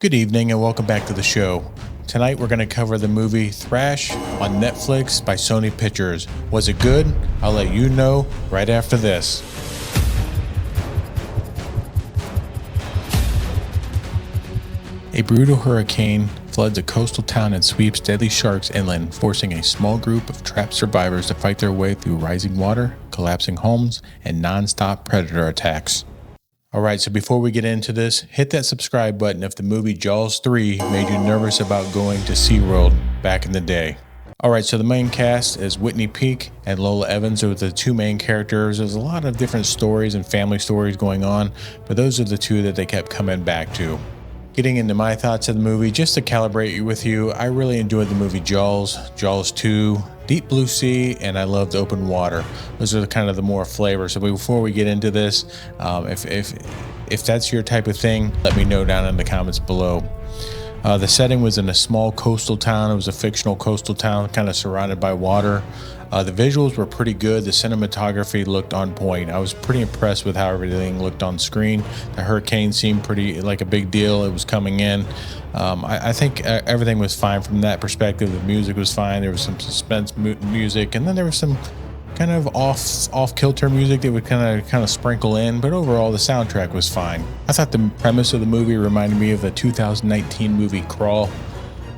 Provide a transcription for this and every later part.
Good evening and welcome back to the show. Tonight we're going to cover the movie Thrash on Netflix by Sony Pictures. Was it good? I'll let you know right after this. A brutal hurricane floods a coastal town and sweeps deadly sharks inland, forcing a small group of trapped survivors to fight their way through rising water, collapsing homes, and non-stop predator attacks. Alright, so before we get into this, hit that subscribe button if the movie Jaws 3 made you nervous about going to SeaWorld back in the day. Alright, so the main cast is Whitney Peak and Lola Evans. Those are the two main characters. There's a lot of different stories and family stories going on, but those are the two that they kept coming back to. Getting into my thoughts of the movie, just to calibrate with you, I really enjoyed the movie Jaws, Jaws 2, Deep Blue Sea, and I loved Open Water. Those are kind of the more flavor. So before we get into this, if that's your type of thing, let me know down in the comments below. The setting was in a small coastal town. It was a fictional coastal town, kind of surrounded by water. The visuals were pretty good. The cinematography looked on point. I was pretty impressed with how everything looked on screen. The hurricane seemed pretty like a big deal. It was coming in. I think everything was fine from that perspective. The music was fine. There was some suspense music, and then there was some kind of off-kilter music that would kind of sprinkle in, but overall the soundtrack was fine. I thought the premise of the movie reminded me of the 2019 movie Crawl.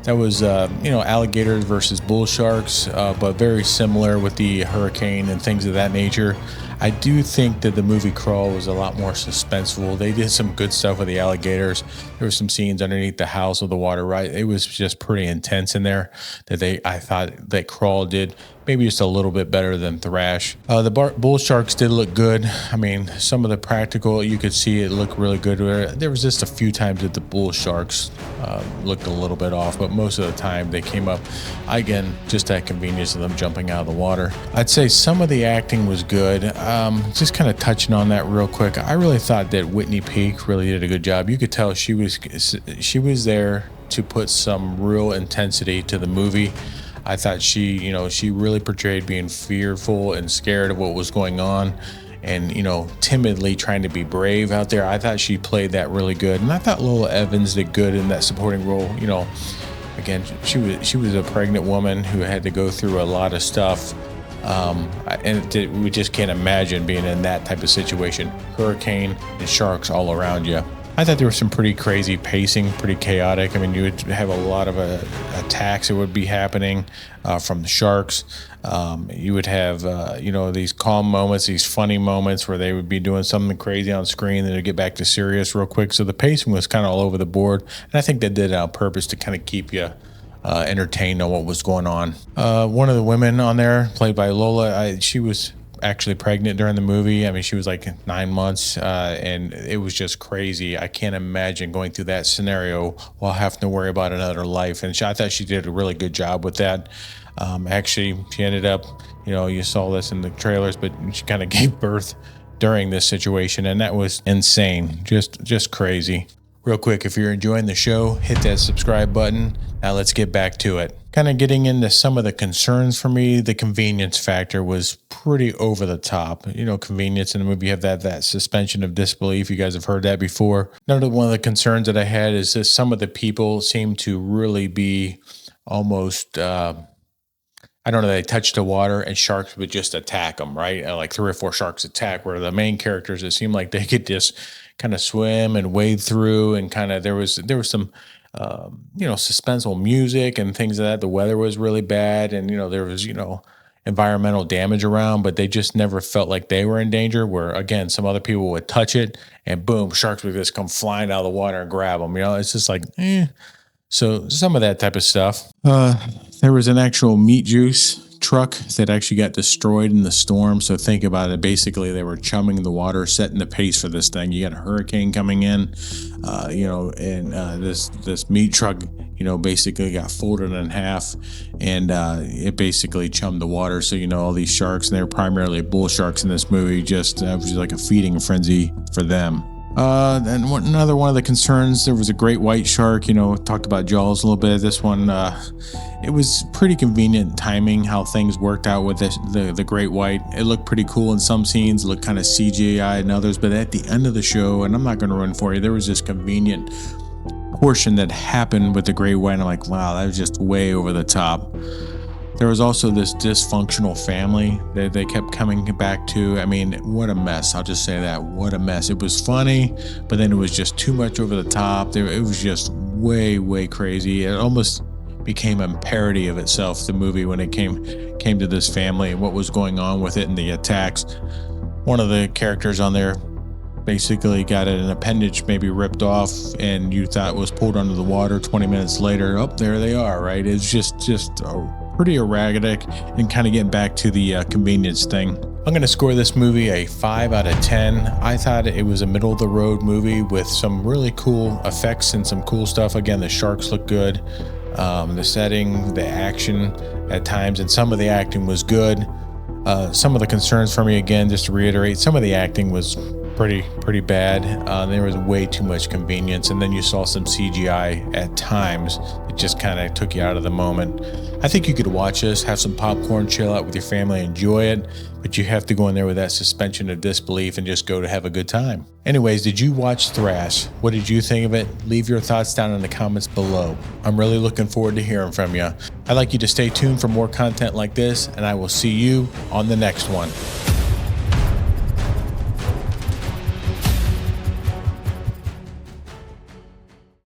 That was, alligators versus bull sharks, but very similar with the hurricane and things of that nature. I do think that the movie Crawl was a lot more suspenseful. They did some good stuff with the alligators. There were some scenes underneath the house with the water, right? It was just pretty intense in there that I thought that Crawl did maybe just a little bit better than Thrash. The bull sharks did look good. I mean, some of the practical, you could see it looked really good. There was just a few times that the bull sharks looked a little bit off, but most of the time they came up, again, just that convenience of them jumping out of the water. I'd say some of the acting was good. Just kind of touching on that real quick, I really thought that Whitney Peak really did a good job. You could tell she was there to put some real intensity to the movie. I thought she really portrayed being fearful and scared of what was going on and, timidly trying to be brave out there. I thought she played that really good. And I thought Lola Evans did good in that supporting role. Again, she was a pregnant woman who had to go through a lot of stuff. We just can't imagine being in that type of situation. Hurricane and sharks all around you. I thought there was some pretty crazy pacing, pretty chaotic. I mean, you would have a lot of attacks that would be happening from the sharks. You would have, these calm moments, these funny moments where they would be doing something crazy on screen and they'd get back to serious real quick. So the pacing was kind of all over the board. And I think they did it on purpose to kind of keep you entertained on what was going on. One of the women on there, played by Lola, she was actually pregnant during the movie. I mean, she was like 9 months, and it was just crazy. I can't imagine going through that scenario while having to worry about another life. And I thought she did a really good job with that. Actually, she ended up, you saw this in the trailers, but she kind of gave birth during this situation, and that was insane. Just crazy. Real quick, if you're enjoying the show, hit that subscribe button. Now let's get back to it. Kind of getting into some of the concerns for me, the convenience factor was pretty over the top. Convenience in the movie, you have that suspension of disbelief. You guys have heard that before. One of the concerns that I had is that some of the people seem to really be almost, they touch the water and sharks would just attack them, right? Like 3 or 4 sharks attack, where the main characters, it seemed like they could just kind of swim and wade through, and kind of there was some suspenseful music and things like that. The weather was really bad, and there was environmental damage around, but they just never felt like they were in danger, where again some other people would touch it and boom, sharks would just come flying out of the water and grab them. It's just like so some of that type of stuff. There was an actual meat juice truck that actually got destroyed in the storm. So think about it. Basically, they were chumming the water, setting the pace for this thing. You got a hurricane coming in, and this meat truck, basically got folded in half, and it basically chummed the water. So all these sharks, and they were primarily bull sharks in this movie. It was like a feeding frenzy for them. And another one of the concerns, there was a great white shark. Talked about Jaws a little bit. This one, it was pretty convenient timing how things worked out with the great white. It looked pretty cool in some scenes, looked kind of CGI in others, but at the end of the show, and I'm not going to run for you, there was this convenient portion that happened with the great white, I'm like, wow, that was just way over the top. There was also this dysfunctional family that they kept coming back to. I mean, what a mess. I'll just say that. What a mess. It was funny, but then it was just too much over the top. It was just way, way crazy. It almost became a parody of itself, the movie, when it came to this family and what was going on with it and the attacks. One of the characters on there basically got an appendage maybe ripped off, and you thought was pulled under the water. 20 minutes later, oh, there they are, right? It's just pretty erratic, and kind of getting back to the convenience thing. I'm going to score this movie a 5 out of 10. I thought it was a middle of the road movie with some really cool effects and some cool stuff. Again, the sharks look good. The setting, the action at times, and some of the acting was good. Some of the concerns for me, again, just to reiterate, some of the acting was pretty bad. There was way too much convenience, and then you saw some CGI at times. It just kind of took you out of the moment. I think you could watch this, have some popcorn, chill out with your family, enjoy it, but you have to go in there with that suspension of disbelief and just go to have a good time. Anyways, did you watch Thrash? What did you think of it? Leave your thoughts down in the comments below. I'm really looking forward to hearing from you. I'd like you to stay tuned for more content like this, and I will see you on the next one.